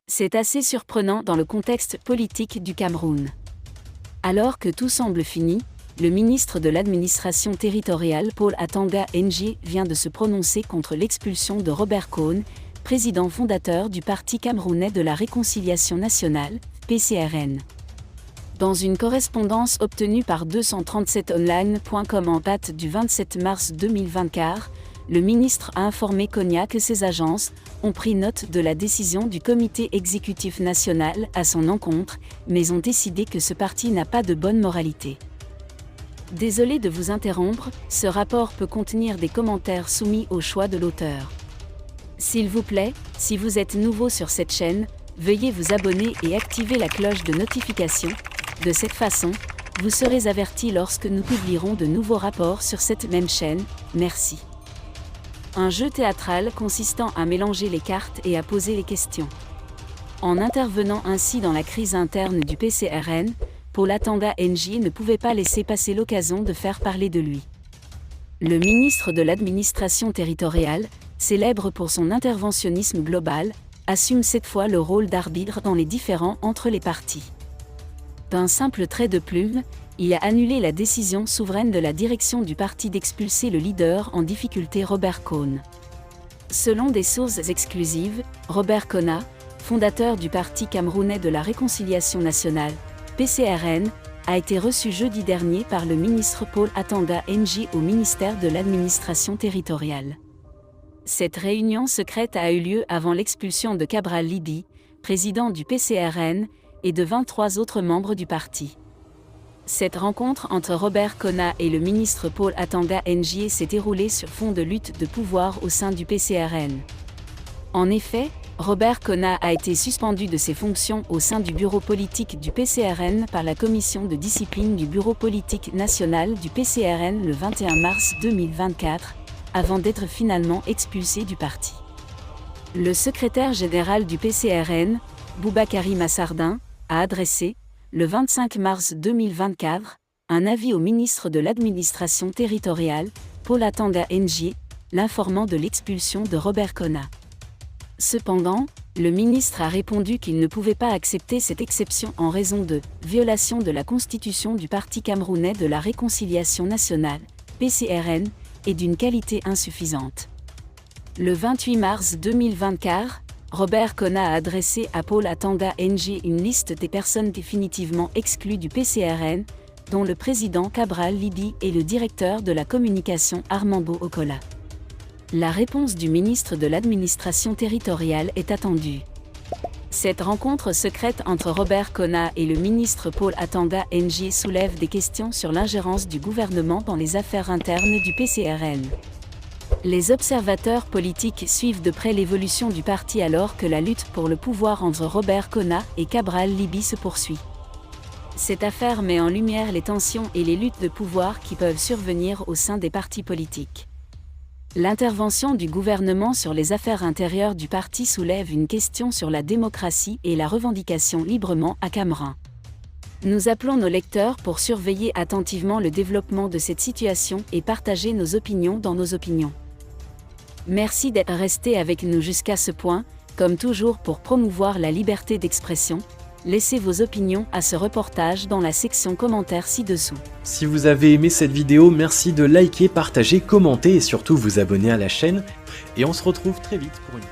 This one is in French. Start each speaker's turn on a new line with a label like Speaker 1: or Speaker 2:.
Speaker 1: C'est assez surprenant dans le contexte politique du Cameroun. Alors que tout semble fini, le ministre de l'administration territoriale Paul Atanga Nji vient de se prononcer contre l'expulsion de Robert Koné, président fondateur du Parti camerounais de la Réconciliation nationale, PCRN. Dans une correspondance obtenue par 237online.com en date du 27 mars 2024, le ministre a informé Koné que ses agences ont pris note de la décision du comité exécutif national à son encontre, mais ont décidé que ce parti n'a pas de bonne moralité. Désolé de vous interrompre, ce rapport peut contenir des commentaires soumis au choix de l'auteur. S'il vous plaît, si vous êtes nouveau sur cette chaîne, veuillez vous abonner et activer la cloche de notification. De cette façon, vous serez averti lorsque nous publierons de nouveaux rapports sur cette même chaîne. Merci. Un jeu théâtral consistant à mélanger les cartes et à poser les questions. En intervenant ainsi dans la crise interne du PCRN, Paul Atanga Nji ne pouvait pas laisser passer l'occasion de faire parler de lui. Le ministre de l'administration territoriale, célèbre pour son interventionnisme global, assume cette fois le rôle d'arbitre dans les différends entre les partis. D'un simple trait de plume, il a annulé la décision souveraine de la direction du parti d'expulser le leader en difficulté Robert Koné. Selon des sources exclusives, Robert Koné, fondateur du Parti camerounais de la Réconciliation nationale, PCRN, a été reçu jeudi dernier par le ministre Paul Atanga Nji au ministère de l'administration territoriale. Cette réunion secrète a eu lieu avant l'expulsion de Cabral Libby, président du PCRN, et de 23 autres membres du parti. Cette rencontre entre Robert Koné et le ministre Paul Atanga Nji s'est déroulée sur fond de lutte de pouvoir au sein du PCRN. En effet, Robert Koné a été suspendu de ses fonctions au sein du bureau politique du PCRN par la commission de discipline du bureau politique national du PCRN le 21 mars 2024, avant d'être finalement expulsé du parti. Le secrétaire général du PCRN, Boubakary Massardin, a adressé, le 25 mars 2024, un avis au ministre de l'administration territoriale, Paul Atanga Nji, l'informant de l'expulsion de Robert Koné. Cependant, le ministre a répondu qu'il ne pouvait pas accepter cette exception en raison de violation de la constitution du Parti camerounais de la Réconciliation nationale, PCRN, et d'une qualité insuffisante. Le 28 mars 2024, Robert Koné a adressé à Paul Atanga Nji une liste des personnes définitivement exclues du PCRN, dont le président Cabral Libby et le directeur de la communication Armando Okola. La réponse du ministre de l'administration territoriale est attendue. Cette rencontre secrète entre Robert Koné et le ministre Paul Atanga Nji soulève des questions sur l'ingérence du gouvernement dans les affaires internes du PCRN. Les observateurs politiques suivent de près l'évolution du parti alors que la lutte pour le pouvoir entre Robert Koné et Cabral Libby se poursuit. Cette affaire met en lumière les tensions et les luttes de pouvoir qui peuvent survenir au sein des partis politiques. L'intervention du gouvernement sur les affaires intérieures du parti soulève une question sur la démocratie et la revendication librement à Cameroun. Nous appelons nos lecteurs pour surveiller attentivement le développement de cette situation et partager nos opinions dans nos opinions. Merci d'être resté avec nous jusqu'à ce point, comme toujours pour promouvoir la liberté d'expression. Laissez vos opinions à ce reportage dans la section commentaires ci-dessous.
Speaker 2: Si vous avez aimé cette vidéo, merci de liker, partager, commenter et surtout vous abonner à la chaîne. Et on se retrouve très vite pour une